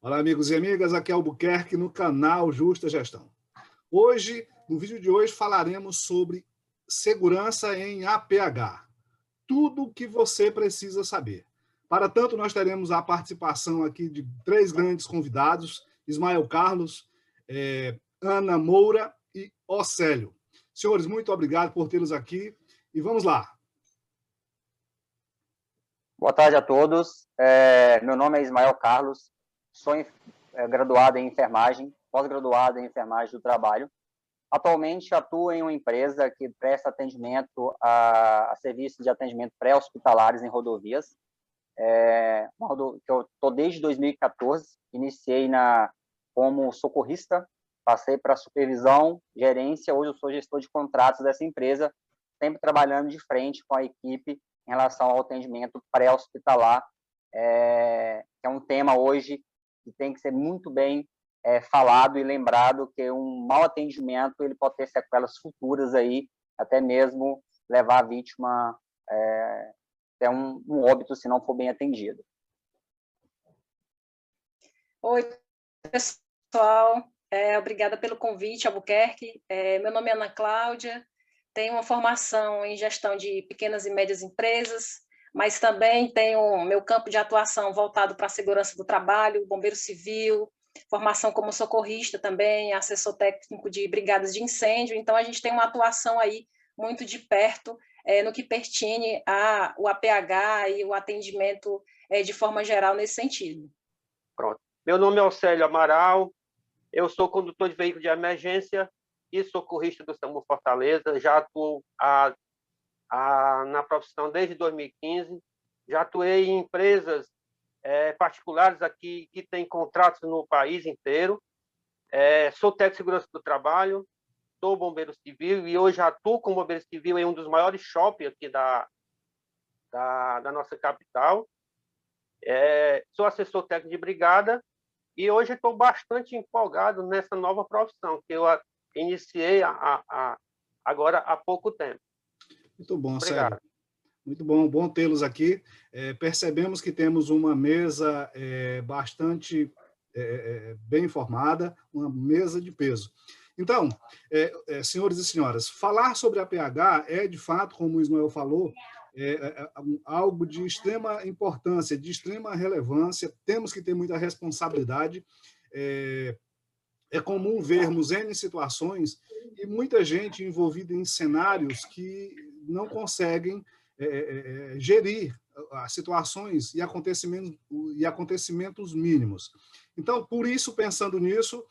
Olá, amigos e amigas, aqui é Albuquerque no canal Justa Gestão. Hoje, no vídeo de hoje, falaremos sobre segurança em APH. Tudo o que você precisa saber. Para tanto, nós teremos a participação aqui de três grandes convidados, Ismael Carlos, Ana Moura e Océlio. Senhores, muito obrigado por tê-los aqui e vamos lá. Boa tarde a todos. Meu nome é Ismael Carlos, sou graduado em enfermagem, pós-graduado em enfermagem do trabalho. Atualmente atuo em uma empresa que presta atendimento a serviços de atendimento pré-hospitalares em rodovias. Que eu estou desde 2014, iniciei como socorrista, passei para supervisão, gerência, hoje eu sou gestor de contratos dessa empresa, sempre trabalhando de frente com a equipe em relação ao atendimento pré-hospitalar, que é um tema hoje que tem que ser muito bem falado e lembrado, que um mau atendimento ele pode ter sequelas futuras aí, até mesmo levar a vítima até um óbito se não for bem atendido. Oi, pessoal. Obrigada pelo convite, Albuquerque. Meu nome é Ana Cláudia, tenho uma formação em gestão de pequenas e médias empresas, mas também tenho meu campo de atuação voltado para a segurança do trabalho, bombeiro civil, formação como socorrista também, assessor técnico de brigadas de incêndio. Então, a gente tem uma atuação aí muito de perto no que pertine ao APH e o atendimento de forma geral nesse sentido. Pronto. Meu nome é Océlio Amaral, eu sou condutor de veículo de emergência e socorrista do SAMU Fortaleza, já atuo na profissão desde 2015, já atuei em empresas particulares aqui que têm contratos no país inteiro, sou técnico de segurança do trabalho, sou bombeiro civil e hoje atuo como bombeiro civil em um dos maiores shoppings aqui da nossa capital, sou assessor técnico de brigada e hoje estou bastante empolgado nessa nova profissão que eu iniciei agora há pouco tempo. Muito bom, Obrigado. Sérgio. Muito bom tê-los aqui. Percebemos que temos uma mesa bastante bem informada, uma mesa de peso. Então, senhores e senhoras, falar sobre a APH é, de fato, como o Ismael falou, algo de extrema importância, de extrema relevância, temos que ter muita responsabilidade. É comum vermos N situações e muita gente envolvida em cenários que não conseguem gerir as situações e acontecimentos mínimos. Então, por isso, pensando nisso,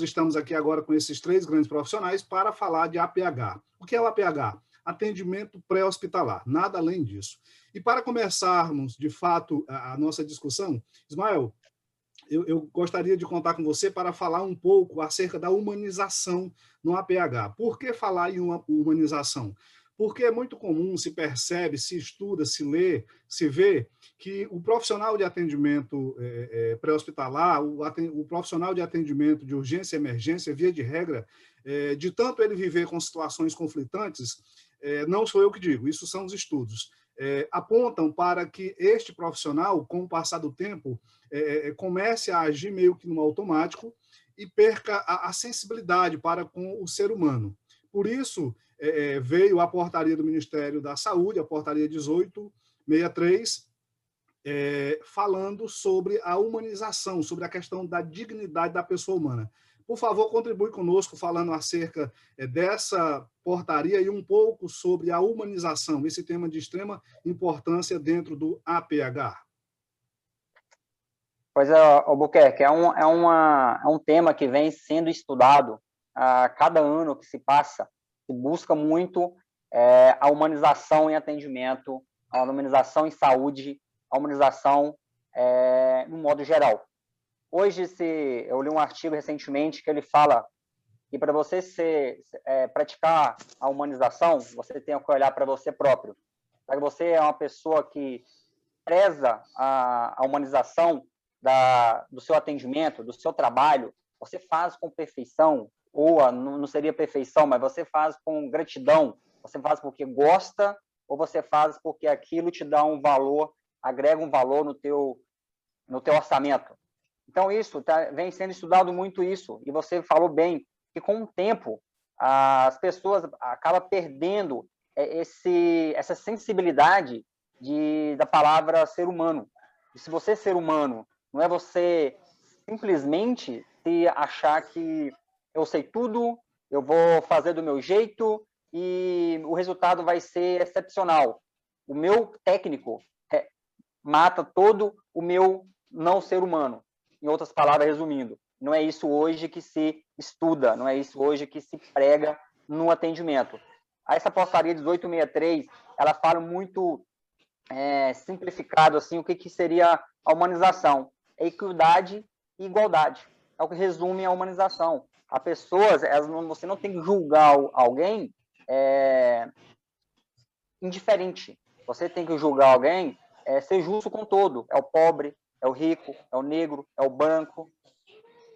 estamos aqui agora com esses três grandes profissionais para falar de APH. O que é o APH? Atendimento pré-hospitalar, nada além disso. E para começarmos, de fato, a nossa discussão, Ismael, eu gostaria de contar com você para falar um pouco acerca da humanização no APH. Por que falar em uma humanização? Porque é muito comum, se percebe, se estuda, se lê, se vê que o profissional de atendimento pré-hospitalar, o profissional de atendimento de urgência e emergência, via de regra, de tanto ele viver com situações conflitantes, não sou eu que digo, isso são os estudos, apontam para que este profissional, com o passar do tempo, comece a agir meio que no automático e perca a sensibilidade para com o ser humano. Por isso, veio a portaria do Ministério da Saúde, a portaria 1863, falando sobre a humanização, sobre a questão da dignidade da pessoa humana. Por favor, contribui conosco falando acerca dessa portaria e um pouco sobre a humanização, esse tema de extrema importância dentro do APH. Pois é, Albuquerque, é um tema que vem sendo estudado a cada ano que se passa, se busca muito a humanização em atendimento, a humanização em saúde, a humanização no modo geral. Hoje, eu li um artigo recentemente que ele fala que para você praticar a humanização, você tem que olhar para você próprio. Para você é uma pessoa que preza a humanização do seu atendimento, do seu trabalho, você faz com perfeição, ou não seria perfeição, mas você faz com gratidão, você faz porque gosta, ou você faz porque aquilo te dá um valor, agrega um valor no teu orçamento. Então, isso vem sendo estudado muito isso. E você falou bem que, com o tempo, as pessoas acabam perdendo essa sensibilidade da palavra ser humano. E se você é ser humano, não é você simplesmente se achar que eu sei tudo, eu vou fazer do meu jeito e o resultado vai ser excepcional. O meu técnico mata todo o meu não ser humano. Em outras palavras, resumindo, não é isso hoje que se estuda, não é isso hoje que se prega no atendimento. Essa portaria 1863, ela fala muito simplificado assim, o que seria a humanização. É equidade e igualdade. É o que resume a humanização. A pessoas, você não tem que julgar alguém indiferente. Você tem que julgar alguém, ser justo com todo. É o pobre, é o rico, é o negro, é o branco.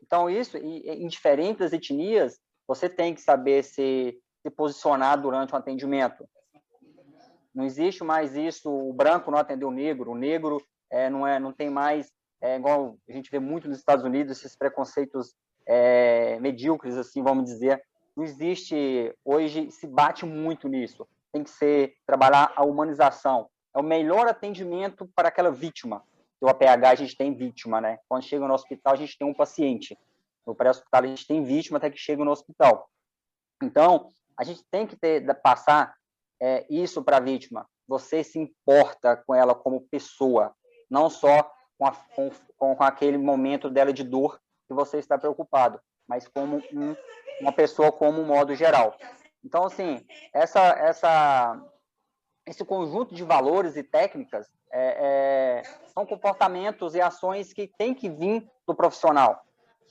Então, isso, em diferentes etnias, você tem que saber se posicionar durante um atendimento. Não existe mais isso, o branco não atender o negro não tem mais, igual a gente vê muito nos Estados Unidos, esses preconceitos medíocres, assim, vamos dizer. Não existe, hoje se bate muito nisso. Tem que trabalhar a humanização. É o melhor atendimento para aquela vítima. No APH a gente tem vítima, né? Quando chega no hospital a gente tem um paciente. No pré-hospital a gente tem vítima até que chega no hospital. Então, a gente tem que passar isso para a vítima. Você se importa com ela como pessoa, não só com aquele momento dela de dor que você está preocupado, mas como uma pessoa como um modo geral. Então, assim, esse conjunto de valores e técnicas são comportamentos e ações que têm que vir do profissional.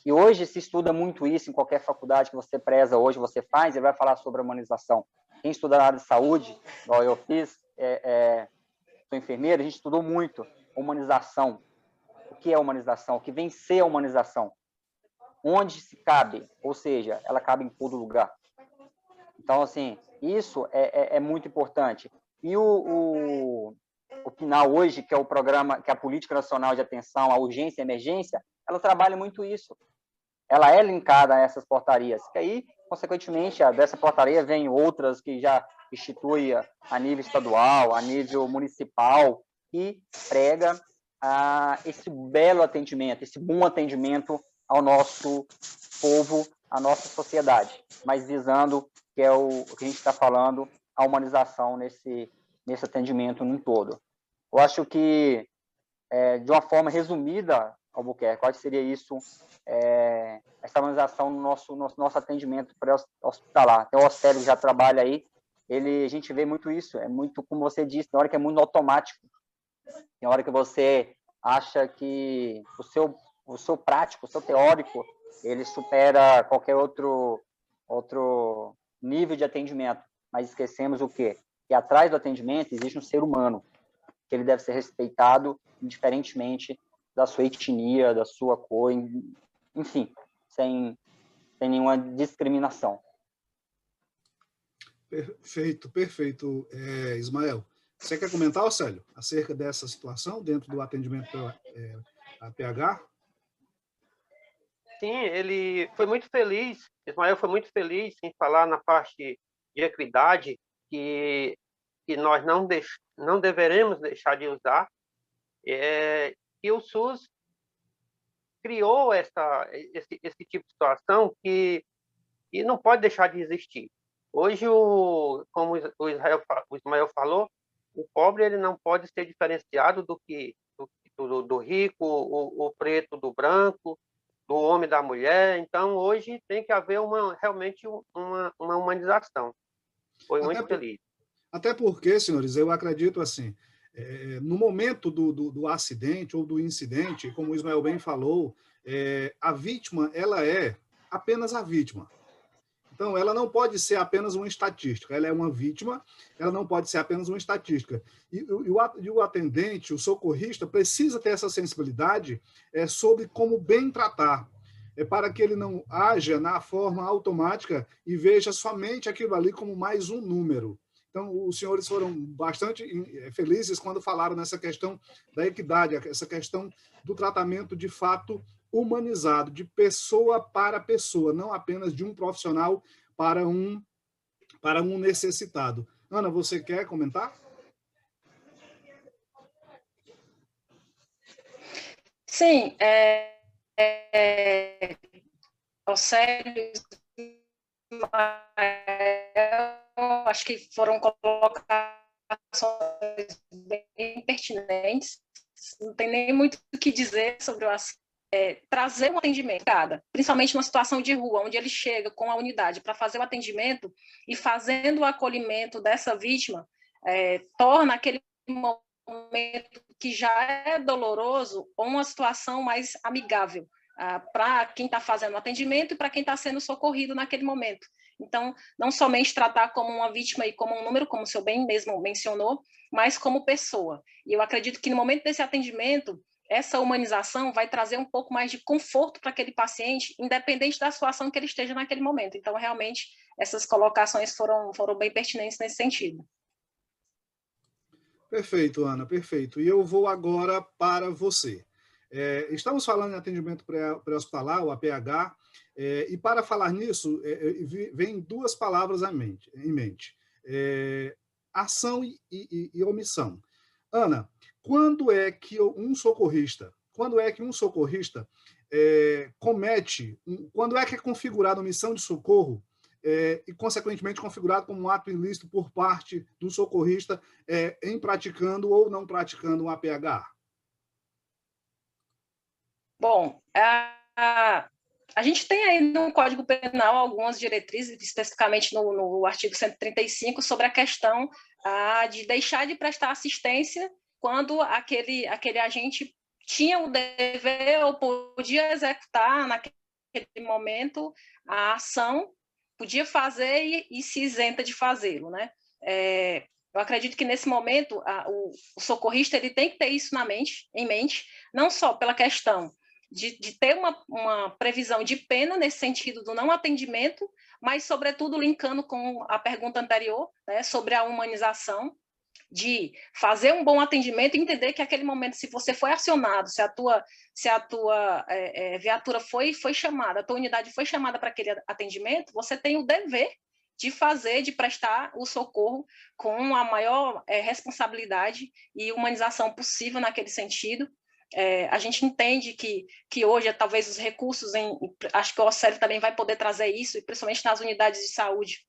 E hoje se estuda muito isso em qualquer faculdade que você preza hoje, você faz, e vai falar sobre humanização. Quem estuda na área de saúde, igual eu fiz, sou enfermeiro, a gente estudou muito humanização. O que é humanização? O que vem ser a humanização? Onde se cabe? Ou seja, ela cabe em todo lugar. Então, assim, isso é muito importante. E o PNAU hoje, que é o programa, que é a Política Nacional de Atenção à Urgência e Emergência, ela trabalha muito isso. Ela é linkada a essas portarias, que aí, consequentemente, dessa portaria vem outras que já institui a nível estadual, a nível municipal, e prega esse belo atendimento, esse bom atendimento ao nosso povo, à nossa sociedade, mas visando, que é o que a gente está falando, a humanização nesse atendimento num todo. Eu acho que, de uma forma resumida, Albuquerque, qual seria isso, essa humanização no nosso atendimento pré-hospitalar. Tem o Océlio que já trabalha aí, a gente vê muito isso, é muito, como você disse, tem hora que é muito automático, tem hora que você acha que o seu prático, o seu teórico, ele supera qualquer outro nível de atendimento, mas esquecemos o quê? Que atrás do atendimento existe um ser humano, que ele deve ser respeitado indiferentemente da sua etnia, da sua cor, enfim, sem nenhuma discriminação. Perfeito, Ismael. Você quer comentar, Célio, acerca dessa situação dentro do atendimento APH? Sim, ele foi muito feliz, Ismael foi muito feliz em falar na parte de equidade, que nós não deveremos deixar de usar, e o SUS criou esse tipo de situação que não pode deixar de existir. Hoje, como o Ismael falou, o pobre ele não pode ser diferenciado do rico, o preto do branco, do homem da mulher. Então, hoje tem que haver realmente uma humanização. Foi muito feliz. Até porque, senhores, eu acredito assim, no momento do acidente ou do incidente, como o Ismael bem falou, a vítima ela é apenas a vítima. Então, ela não pode ser apenas uma estatística. Ela é uma vítima, ela não pode ser apenas uma estatística. E o atendente, o socorrista, precisa ter essa sensibilidade sobre como bem tratar, para que ele não haja na forma automática e veja somente aquilo ali como mais um número. Então, os senhores foram bastante felizes quando falaram nessa questão da equidade, essa questão do tratamento, de fato, humanizado, de pessoa para pessoa, não apenas de um profissional para um necessitado. Ana, você quer comentar? Sim, Océlio, acho que foram colocações bem pertinentes, não tem nem muito o que dizer sobre o assunto. Trazer um atendimento, principalmente numa situação de rua, onde ele chega com a unidade para fazer o atendimento e fazendo o acolhimento dessa vítima, torna aquele momento que já é doloroso uma situação mais amigável para quem está fazendo o atendimento e para quem está sendo socorrido naquele momento. Então, não somente tratar como uma vítima e como um número, como o senhor bem mesmo mencionou, mas como pessoa. E eu acredito que no momento desse atendimento, essa humanização vai trazer um pouco mais de conforto para aquele paciente, independente da situação que ele esteja naquele momento. Então, realmente, essas colocações foram bem pertinentes nesse sentido. Perfeito, Ana, perfeito. E eu vou agora para você. Estamos falando em atendimento pré-hospitalar, o APH, e para falar nisso, vem duas palavras em mente. Ação e omissão. Ana, quando é que um socorrista quando é que é configurada a missão de socorro e, consequentemente, configurado como um ato ilícito por parte do socorrista em praticando ou não praticando um APH? Bom, a gente tem aí no Código Penal algumas diretrizes, especificamente no artigo 135, sobre a questão de deixar de prestar assistência quando aquele agente tinha o dever ou podia executar naquele momento a ação, podia fazer e se isenta de fazê-lo, né? Eu acredito que nesse momento o socorrista ele tem que ter isso em mente, não só pela questão de ter uma previsão de pena nesse sentido do não atendimento, mas, sobretudo, linkando com a pergunta anterior, né, sobre a humanização, de fazer um bom atendimento e entender que aquele momento, se você foi acionado, se a tua viatura foi chamada, a tua unidade foi chamada para aquele atendimento, você tem o dever de prestar o socorro com a maior responsabilidade e humanização possível naquele sentido. A gente entende que hoje, talvez, os recursos, acho que o Océlio também vai poder trazer isso, e principalmente nas unidades de saúde,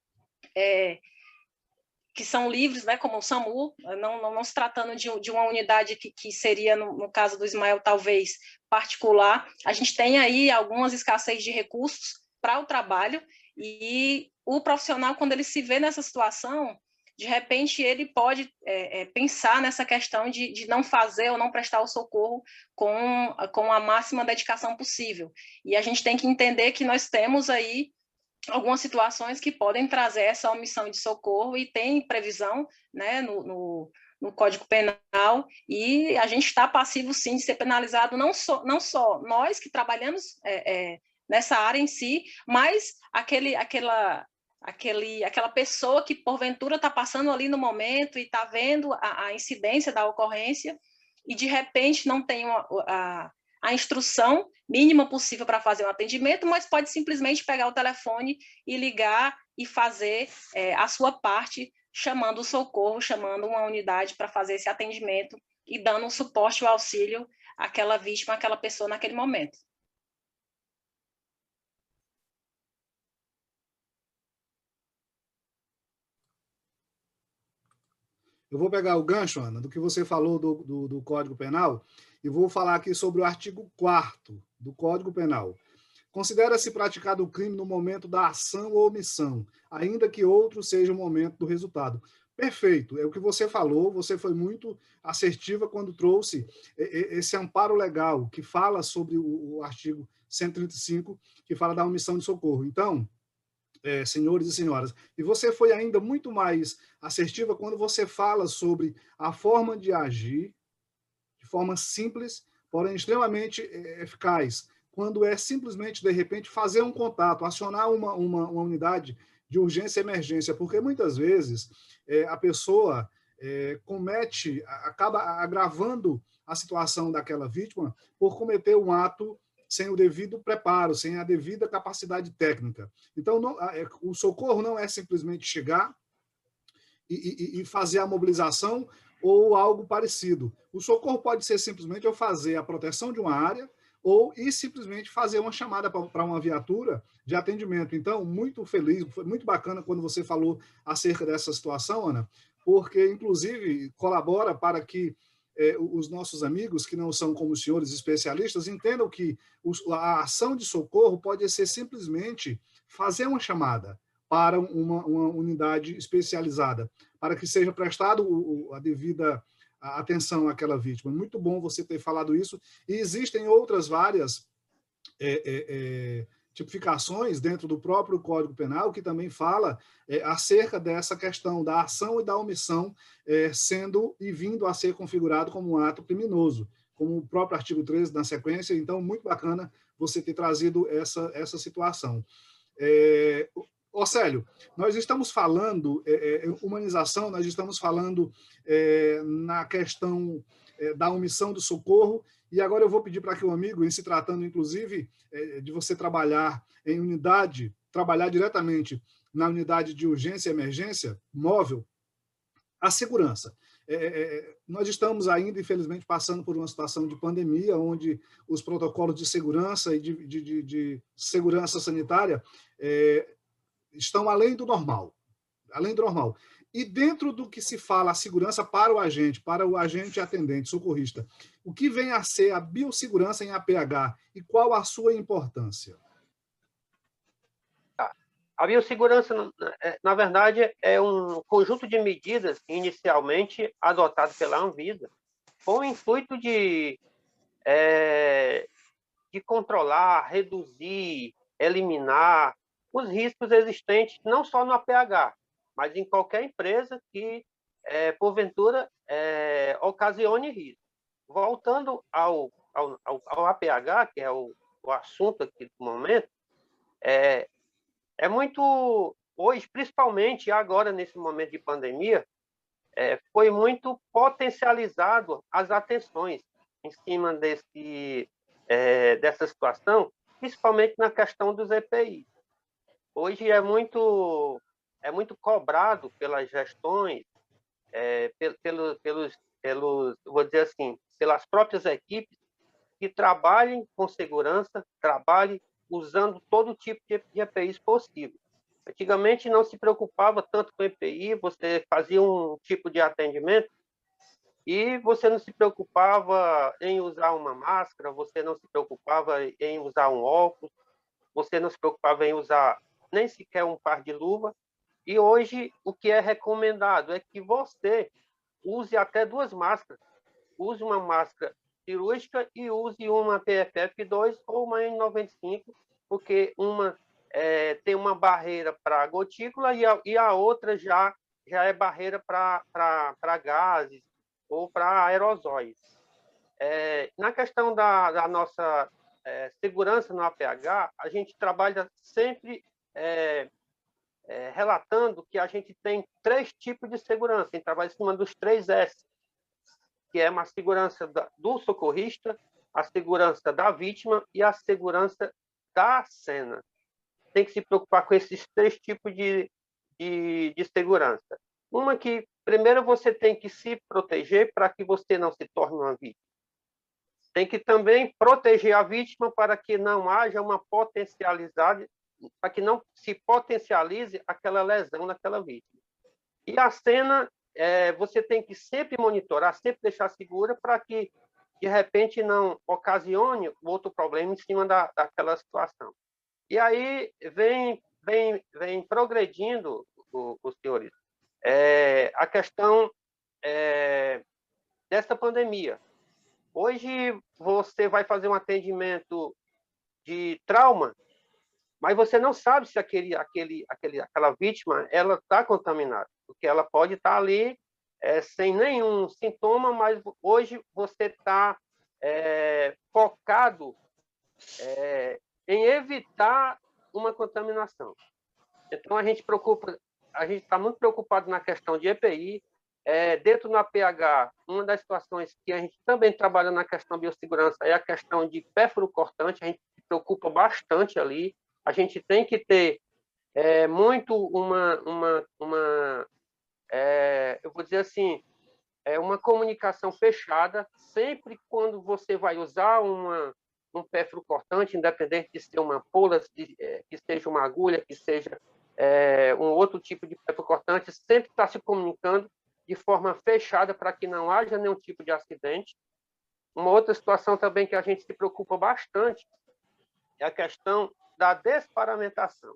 que são livres, né, como o SAMU, não se tratando de uma unidade que seria, no caso do Ismael, talvez, particular. A gente tem aí algumas escassez de recursos para o trabalho, e o profissional, quando ele se vê nessa situação, de repente ele pode pensar nessa questão de não fazer ou não prestar o socorro com a máxima dedicação possível. E a gente tem que entender que nós temos aí algumas situações que podem trazer essa omissão de socorro e tem previsão, né, no Código Penal, e a gente está passivo, sim, de ser penalizado, não só nós que trabalhamos nessa área em si, mas aquela pessoa que, porventura, está passando ali no momento e está vendo a incidência da ocorrência e, de repente, não tem a instrução mínima possível para fazer o atendimento, mas pode simplesmente pegar o telefone e ligar e fazer a sua parte, chamando o socorro, chamando uma unidade para fazer esse atendimento e dando um suporte e o auxílio àquela vítima, àquela pessoa naquele momento. Eu vou pegar o gancho, Ana, do que você falou do Código Penal e vou falar aqui sobre o artigo 4º do Código Penal. Considera-se praticado o crime no momento da ação ou omissão, ainda que outro seja o momento do resultado. Perfeito, é o que você falou, você foi muito assertiva quando trouxe esse amparo legal que fala sobre o artigo 135, que fala da omissão de socorro. Então, senhores e senhoras, e você foi ainda muito mais assertiva quando você fala sobre a forma de agir, de forma simples, porém extremamente eficaz, quando é simplesmente, de repente, fazer um contato, acionar uma unidade de urgência e emergência, porque muitas vezes a pessoa acaba agravando a situação daquela vítima por cometer um ato sem o devido preparo, sem a devida capacidade técnica. Então, o socorro não é simplesmente chegar e fazer a mobilização ou algo parecido. O socorro pode ser simplesmente eu fazer a proteção de uma área ou simplesmente fazer uma chamada para uma viatura de atendimento. Então, muito feliz, foi muito bacana quando você falou acerca dessa situação, Ana, porque, inclusive, colabora para que os nossos amigos, que não são como os senhores especialistas, entendam que a ação de socorro pode ser simplesmente fazer uma chamada para uma unidade especializada, para que seja prestado a devida atenção àquela vítima. Muito bom você ter falado isso. E existem outras várias tipificações dentro do próprio Código Penal que também fala acerca dessa questão da ação e da omissão sendo e vindo a ser configurado como um ato criminoso, como o próprio artigo 13 na sequência. Então, muito bacana você ter trazido essa situação. Célio, nós estamos falando humanização, nós estamos falando na questão da omissão do socorro, e agora eu vou pedir para que o amigo, em se tratando, inclusive, de você trabalhar em unidade, trabalhar diretamente na unidade de urgência e emergência móvel, a segurança. Nós estamos ainda, infelizmente, passando por uma situação de pandemia, onde os protocolos de segurança e de segurança sanitária estão além do normal. Além do normal. E dentro do que se fala a segurança para o agente atendente, socorrista, o que vem a ser a biossegurança em APH e qual a sua importância? A biossegurança, na verdade, é um conjunto de medidas inicialmente adotado pela Anvisa com o intuito de controlar, reduzir, eliminar os riscos existentes, não só no APH, mas em qualquer empresa que, porventura, ocasione risco. Voltando ao APH, que é o assunto aqui do momento, é muito, hoje, principalmente agora, nesse momento de pandemia, foi muito potencializado as atenções em cima dessa situação, principalmente na questão dos EPIs. Hoje é muito cobrado pelas gestões, vou dizer assim, pelas próprias equipes que trabalhem com segurança, trabalhem usando todo tipo de EPIs possível. Antigamente não se preocupava tanto com EPI, você fazia um tipo de atendimento e você não se preocupava em usar uma máscara, você não se preocupava em usar um óculos, você não se preocupava em usar nem sequer um par de luva. E hoje o que é recomendado é que você use até 2 máscaras. Use uma máscara cirúrgica e use uma PFF2 ou uma N95, porque uma tem uma barreira para gotícula e a outra já é barreira para gases ou para aerosóis. Na questão da nossa segurança no APH, a gente trabalha sempre relatando que a gente tem 3 tipos de segurança, a gente trabalha em cima dos 3 S, que é uma segurança do socorrista, a segurança da vítima e a segurança da cena. Tem que se preocupar com esses 3 tipos de segurança. Uma que, primeiro, você tem que se proteger para que você não se torne uma vítima. Tem que também proteger a vítima para que não haja uma potencialidade, para que não se potencialize aquela lesão naquela vítima. E a cena, você tem que sempre monitorar, sempre deixar segura para que, de repente, não ocasione outro problema em cima daquela situação. E aí vem progredindo, os senhores, a questão dessa pandemia. Hoje você vai fazer um atendimento de trauma, mas você não sabe se aquela vítima ela está contaminada, porque ela pode estar ali sem nenhum sintoma, mas hoje você está focado em evitar uma contaminação. Então a gente está muito preocupado na questão de EPI, Dentro do APH, uma das situações que a gente também trabalha na questão de biossegurança é a questão de pérfuro cortante, a gente se preocupa bastante ali. A gente tem que ter muito eu vou dizer assim, uma comunicação fechada, sempre quando você vai usar um pérfuro cortante, independente de ser uma ampola, que seja uma agulha, que seja um outro tipo de pérfuro cortante, sempre está se comunicando de forma fechada para que não haja nenhum tipo de acidente. Uma outra situação também que a gente se preocupa bastante é a questão da desparamentação,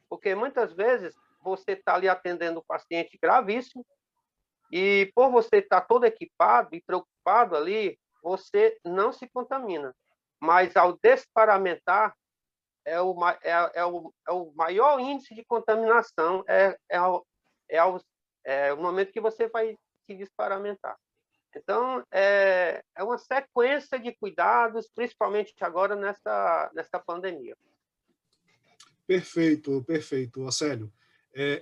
porque muitas vezes você está ali atendendo um paciente gravíssimo e por você estar todo equipado e preocupado ali, você não se contamina, mas ao desparamentar é o maior índice de contaminação, o momento que você vai se desparamentar. Então, é uma sequência de cuidados, principalmente agora nessa pandemia. Perfeito, perfeito, Océlio.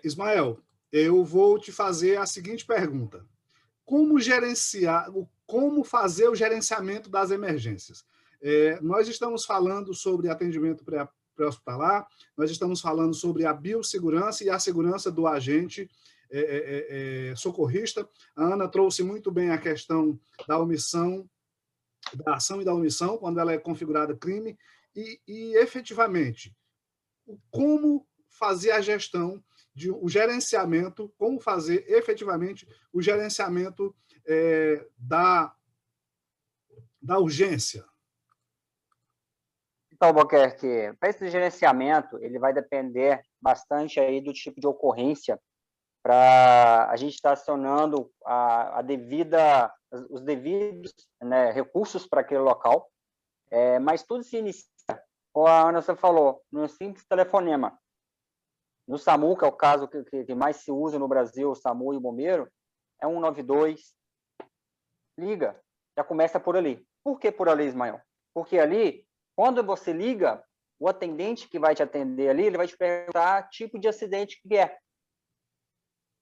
Ismael, eu vou te fazer a seguinte pergunta. Como fazer o gerenciamento das emergências? Nós estamos falando sobre atendimento pré-hospitalar, nós estamos falando sobre a biossegurança e a segurança do agente socorrista. A Ana trouxe muito bem a questão da omissão, da ação e da omissão, quando ela é configurada crime, e efetivamente, como fazer a gestão, o gerenciamento, como fazer efetivamente o gerenciamento da urgência. Então, Albuquerque, para esse gerenciamento, ele vai depender bastante aí do tipo de ocorrência para a gente estar acionando os devidos, né, recursos para aquele local, mas tudo se inicia, como a Ana falou, num simples telefonema. No SAMU, que é o caso que mais se usa no Brasil, o SAMU e o bombeiro, é 192, liga, já começa por ali. Por que por ali, Ismael? Porque ali, quando você liga, o atendente que vai te atender ali, ele vai te perguntar tipo de acidente que é.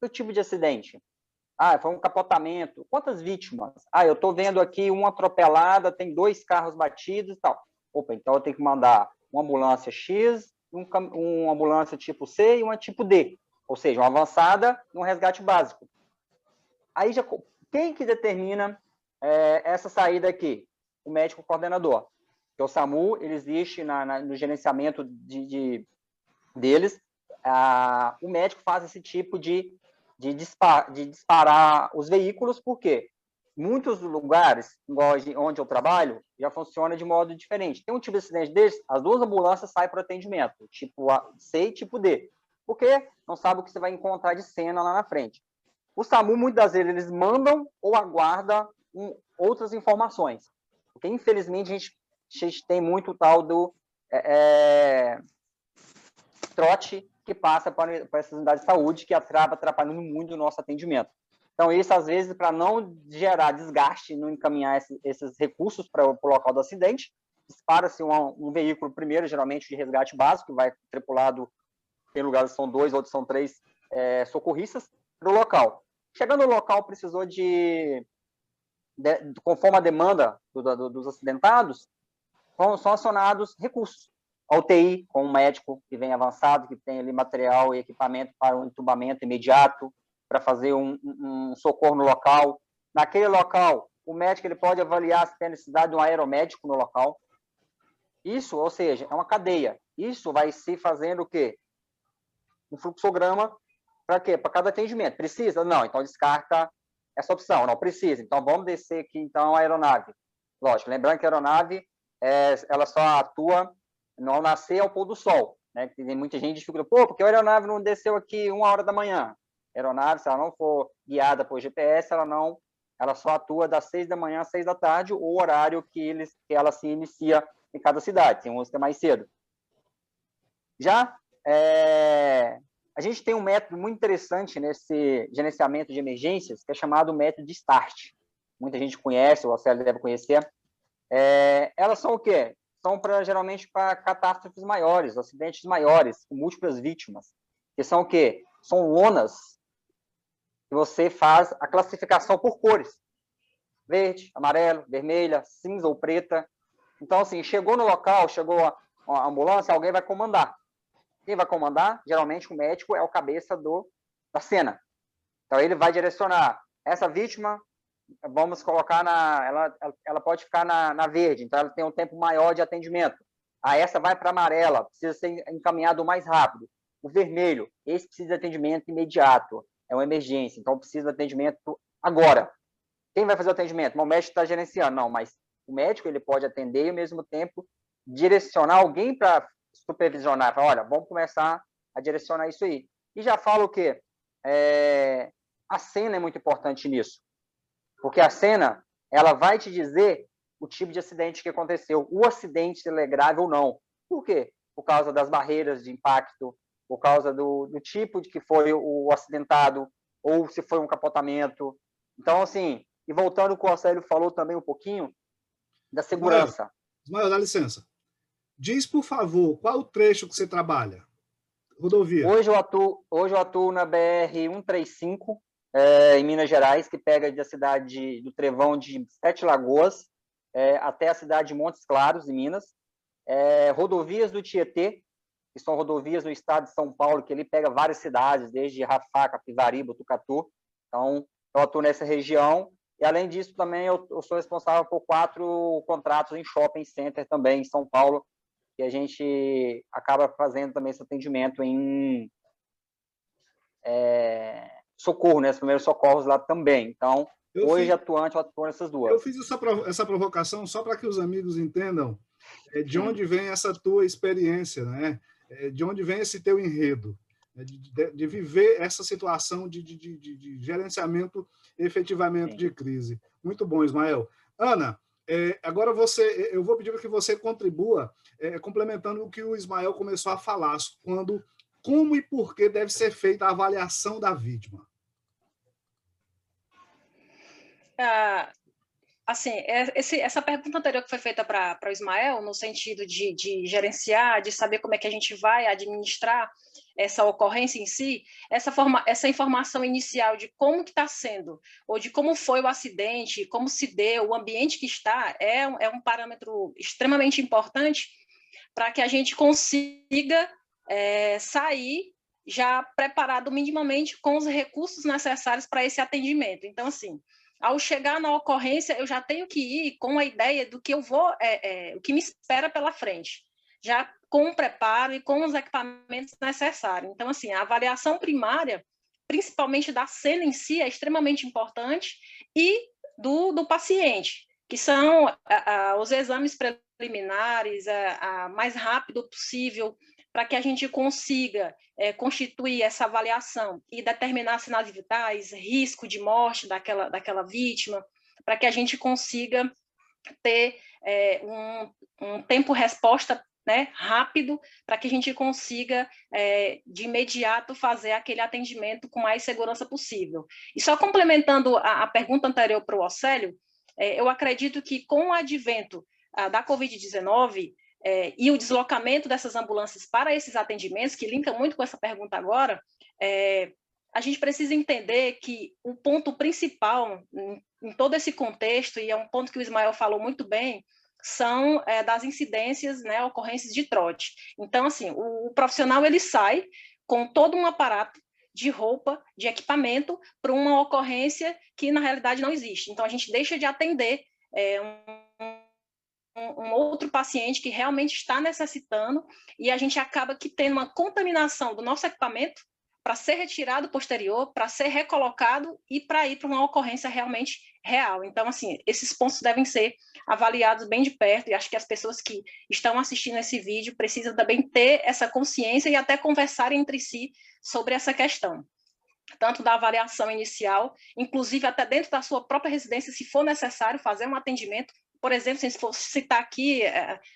Que tipo de acidente? Foi um capotamento. Quantas vítimas? Eu estou vendo aqui uma atropelada, tem 2 carros batidos e tal. Opa, então eu tenho que mandar uma ambulância X, uma ambulância tipo C e uma tipo D. Ou seja, uma avançada e um resgate básico. Aí, quem que determina essa saída aqui? O médico coordenador. Porque o SAMU, ele existe no gerenciamento deles. O médico faz esse tipo de disparar os veículos, porque muitos lugares, onde eu trabalho, já funciona de modo diferente. Tem um tipo de acidente desse, as 2 ambulâncias saem para o atendimento, tipo C e tipo D, porque não sabe o que você vai encontrar de cena lá na frente. O SAMU, muitas das vezes, eles mandam ou aguardam outras informações, porque, infelizmente, a gente tem muito tal do trote que passa para essas unidades de saúde, que acaba atrapalhando muito o nosso atendimento. Então, isso, às vezes, para não gerar desgaste, não encaminhar esses recursos para o local do acidente, dispara-se um veículo primeiro, geralmente de resgate básico, que vai tripulado, tem lugares que são 2, outros são 3 socorristas, para o local. Chegando no local, precisou conforme a demanda dos acidentados, são acionados recursos. A UTI, com um médico que vem avançado, que tem ali material e equipamento para um entubamento imediato, para fazer um socorro no local. Naquele local, o médico ele pode avaliar se tem necessidade de um aeromédico no local. Isso, ou seja, é uma cadeia. Isso vai se fazendo o quê? Um fluxograma para quê? Para cada atendimento. Precisa? Não, então descarta essa opção. Não precisa. Então, vamos descer aqui, então, a aeronave. Lógico, lembrando que a aeronave, ela só atua não nascer ao pôr do sol, né? Tem muita gente que dificulta, porque a aeronave não desceu aqui 1h da manhã. A aeronave, se ela não for guiada por GPS, ela só atua das 6 da manhã às 6 da tarde, o horário que ela se inicia em cada cidade. Tem uns que é mais cedo. Já a gente tem um método muito interessante nesse gerenciamento de emergências, que é chamado método de START. Muita gente conhece, o Océlio deve conhecer. Elas são o quê? São geralmente para catástrofes maiores, acidentes maiores, com múltiplas vítimas. Que são o quê? São lonas e você faz a classificação por cores. Verde, amarelo, vermelha, cinza ou preta. Então, assim, chegou no local, chegou a ambulância, alguém vai comandar. Quem vai comandar? Geralmente o médico é o cabeça da cena. Então, ele vai direcionar. Essa vítima, vamos colocar ela pode ficar na verde, então ela tem um tempo maior de atendimento. Essa vai para a amarela, precisa ser encaminhado mais rápido. O vermelho, esse precisa de atendimento imediato, é uma emergência, então precisa de atendimento agora. Quem vai fazer o atendimento? O médico está gerenciando, não, mas o médico ele pode atender e, ao mesmo tempo, direcionar alguém para supervisionar. Fala, olha, vamos começar a direcionar isso aí. E já falo o quê? A cena é muito importante nisso, porque a cena ela vai te dizer o tipo de acidente que aconteceu, o acidente se ele é grave ou não. Por quê? Por causa das barreiras de impacto, por causa do tipo de que foi o acidentado, ou se foi um capotamento. Então, assim, e voltando ao que o Océlio falou também um pouquinho da segurança. Ismael, dá licença. Diz, por favor, qual o trecho que você trabalha? Rodovia. Hoje eu atuo na BR-135, em Minas Gerais, que pega da cidade do Trevão de Sete Lagoas até a cidade de Montes Claros, em Minas. Rodovias do Tietê, que são rodovias no estado de São Paulo, que ele pega várias cidades, desde Rafá, Capivari, Botucatu. Então, eu atuo nessa região. E, além disso, também eu sou responsável por 4 contratos em shopping center também, em São Paulo, e a gente acaba fazendo também esse atendimento em socorro, né? Os primeiros socorros lá também. Então, eu atuo nessas duas. Eu fiz essa provocação só para que os amigos entendam de onde vem essa tua experiência, né? De onde vem esse teu enredo, de viver essa situação de gerenciamento efetivamente de crise. Muito bom, Ismael. Ana, agora eu vou pedir para que você contribua, complementando o que o Ismael começou a falar, como e por que deve ser feita a avaliação da vítima. Assim, essa pergunta anterior que foi feita para o Ismael, no sentido de gerenciar, de saber como é que a gente vai administrar essa ocorrência em si, essa informação inicial de como que está sendo, ou de como foi o acidente, como se deu, o ambiente que está, é um parâmetro extremamente importante para que a gente consiga sair já preparado minimamente com os recursos necessários para esse atendimento. Então, assim, ao chegar na ocorrência, eu já tenho que ir com a ideia do que eu vou, o que me espera pela frente, já com o preparo e com os equipamentos necessários. Então, assim, a avaliação primária, principalmente da cena em si, é extremamente importante, e do paciente, que são os exames preliminares, mais rápido possível, para que a gente consiga constituir essa avaliação e determinar sinais vitais, risco de morte daquela vítima, para que a gente consiga ter um tempo-resposta, né, rápido, para que a gente consiga, de imediato, fazer aquele atendimento com mais segurança possível. E só complementando a pergunta anterior para o Océlio, eu acredito que com o advento da Covid-19, e o deslocamento dessas ambulâncias para esses atendimentos, que linka muito com essa pergunta agora, a gente precisa entender que o ponto principal em todo esse contexto, e é um ponto que o Ismael falou muito bem, são das incidências, né, ocorrências de trote. Então, assim, o profissional ele sai com todo um aparato de roupa, de equipamento, para uma ocorrência que, na realidade, não existe. Então, a gente deixa de atender um outro paciente que realmente está necessitando, e a gente acaba que tendo uma contaminação do nosso equipamento para ser retirado posterior, para ser recolocado e para ir para uma ocorrência realmente real. Então, assim, esses pontos devem ser avaliados bem de perto, e acho que as pessoas que estão assistindo esse vídeo precisam também ter essa consciência e até conversarem entre si sobre essa questão, tanto da avaliação inicial, inclusive até dentro da sua própria residência, se for necessário fazer um atendimento. Por exemplo, se for citar aqui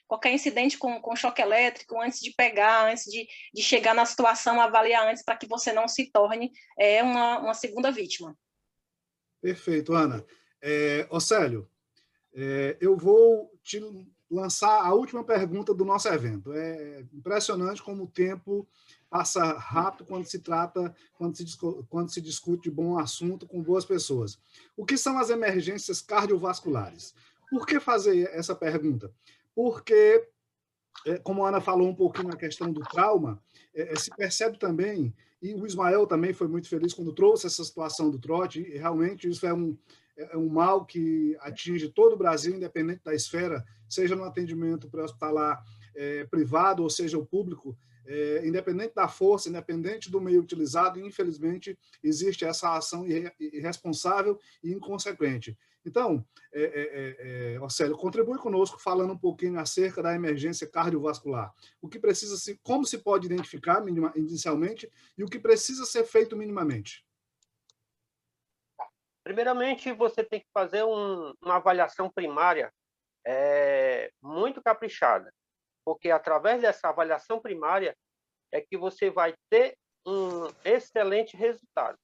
qualquer incidente com choque elétrico, antes de pegar, antes de chegar na situação, avaliar antes, para que você não se torne uma segunda vítima. Perfeito, Ana. Océlio, eu vou te lançar a última pergunta do nosso evento. É impressionante como o tempo passa rápido quando se discute de bom assunto com boas pessoas. O que são as emergências cardiovasculares? Por que fazer essa pergunta? Porque, como a Ana falou um pouquinho na questão do trauma, se percebe também, e o Ismael também foi muito feliz quando trouxe essa situação do trote, e realmente isso é um mal que atinge todo o Brasil, independente da esfera, seja no atendimento pré-hospitalar privado, ou seja, o público, independente da força, independente do meio utilizado, infelizmente, existe essa ação irresponsável e inconsequente. Então, Océlio, contribui conosco falando um pouquinho acerca da emergência cardiovascular. O que precisa como se pode identificar inicialmente e o que precisa ser feito minimamente? Primeiramente, você tem que fazer uma avaliação primária muito caprichada, porque através dessa avaliação primária é que você vai ter um excelente resultado.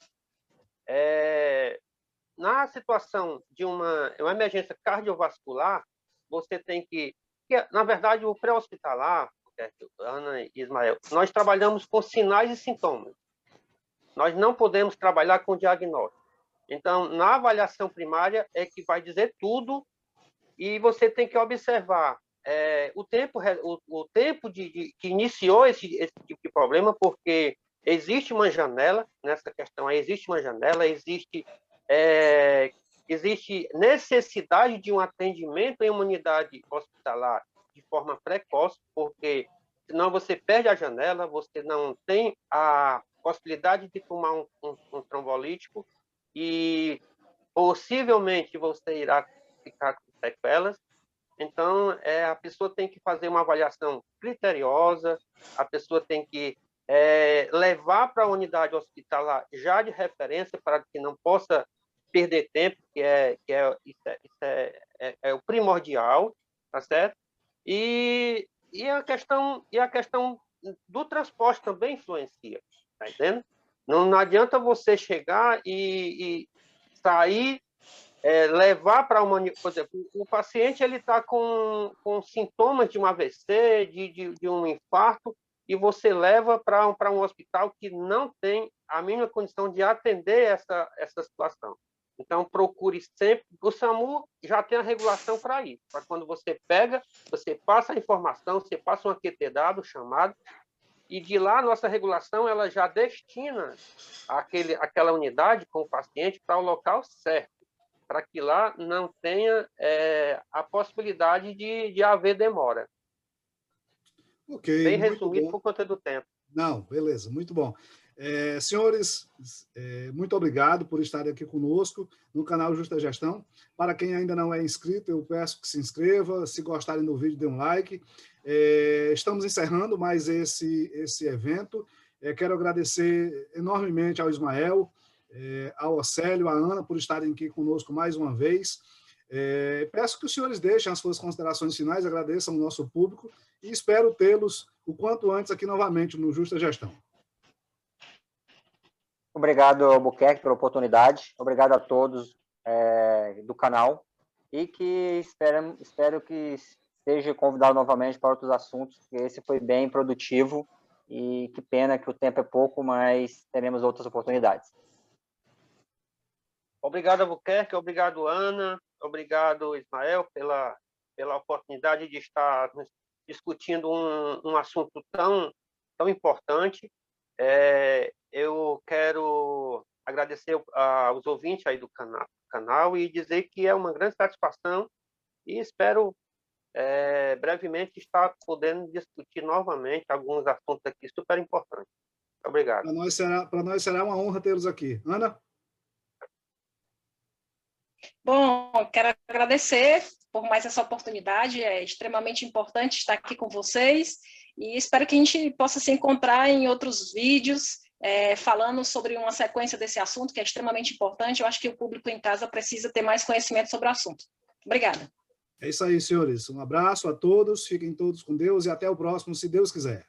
Na situação de uma emergência cardiovascular, você tem que na verdade, o pré-hospitalar, Ana e Ismael, nós trabalhamos com sinais e sintomas. Nós não podemos trabalhar com diagnóstico. Então, na avaliação primária é que vai dizer tudo e você tem que observar o tempo que iniciou esse tipo de problema, porque existe uma janela nessa questão, existe uma janela, existe necessidade de um atendimento em uma unidade hospitalar de forma precoce, porque senão você perde a janela, você não tem a possibilidade de tomar um trombolítico e possivelmente você irá ficar com sequelas. Então, a pessoa tem que fazer uma avaliação criteriosa, a pessoa tem que levar para a unidade hospitalar já de referência para que não possa perder tempo, isso é o primordial, tá certo? E a questão do transporte também influencia, tá entendendo? Não adianta você chegar e sair, levar para uma... Por exemplo, o paciente está com sintomas de um AVC, de um infarto, e você leva para um hospital que não tem a mínima condição de atender essa situação. Então, procure sempre... O SAMU já tem a regulação para isso, para quando você pega, você passa a informação, você passa um AQT-dado chamado, e de lá a nossa regulação ela já destina aquela unidade com o paciente para o local certo, para que lá não tenha a possibilidade de haver demora. Ok, bem muito resumido bom. por conta do tempo. Não, beleza, muito bom. Senhores, muito obrigado por estarem aqui conosco no canal Justa Gestão. Para quem ainda não é inscrito, eu peço que se inscreva. Se gostarem do vídeo, dê um like. Estamos encerrando mais esse evento. Quero agradecer enormemente ao Ismael, ao Océlio, à Ana, por estarem aqui conosco mais uma vez. Peço que os senhores deixem as suas considerações finais, agradeçam o nosso público e espero tê-los o quanto antes aqui novamente no Justa Gestão. Obrigado, Albuquerque, pela oportunidade. Obrigado a todos do canal e que espero que seja convidado novamente para outros assuntos, porque esse foi bem produtivo e que pena que o tempo é pouco, mas teremos outras oportunidades. Obrigado, Albuquerque. Obrigado, Ana. Obrigado, Ismael, pela oportunidade de estar discutindo um assunto tão importante. Eu quero agradecer aos ouvintes aí do canal e dizer que é uma grande satisfação e espero brevemente estar podendo discutir novamente alguns assuntos aqui super importantes. Obrigado. Para nós será uma honra tê-los aqui. Ana? Bom, quero agradecer por mais essa oportunidade, é extremamente importante estar aqui com vocês e espero que a gente possa se encontrar em outros vídeos falando sobre uma sequência desse assunto, que é extremamente importante. Eu acho que o público em casa precisa ter mais conhecimento sobre o assunto. Obrigada. É isso aí, senhores. Um abraço a todos, fiquem todos com Deus e até o próximo, se Deus quiser.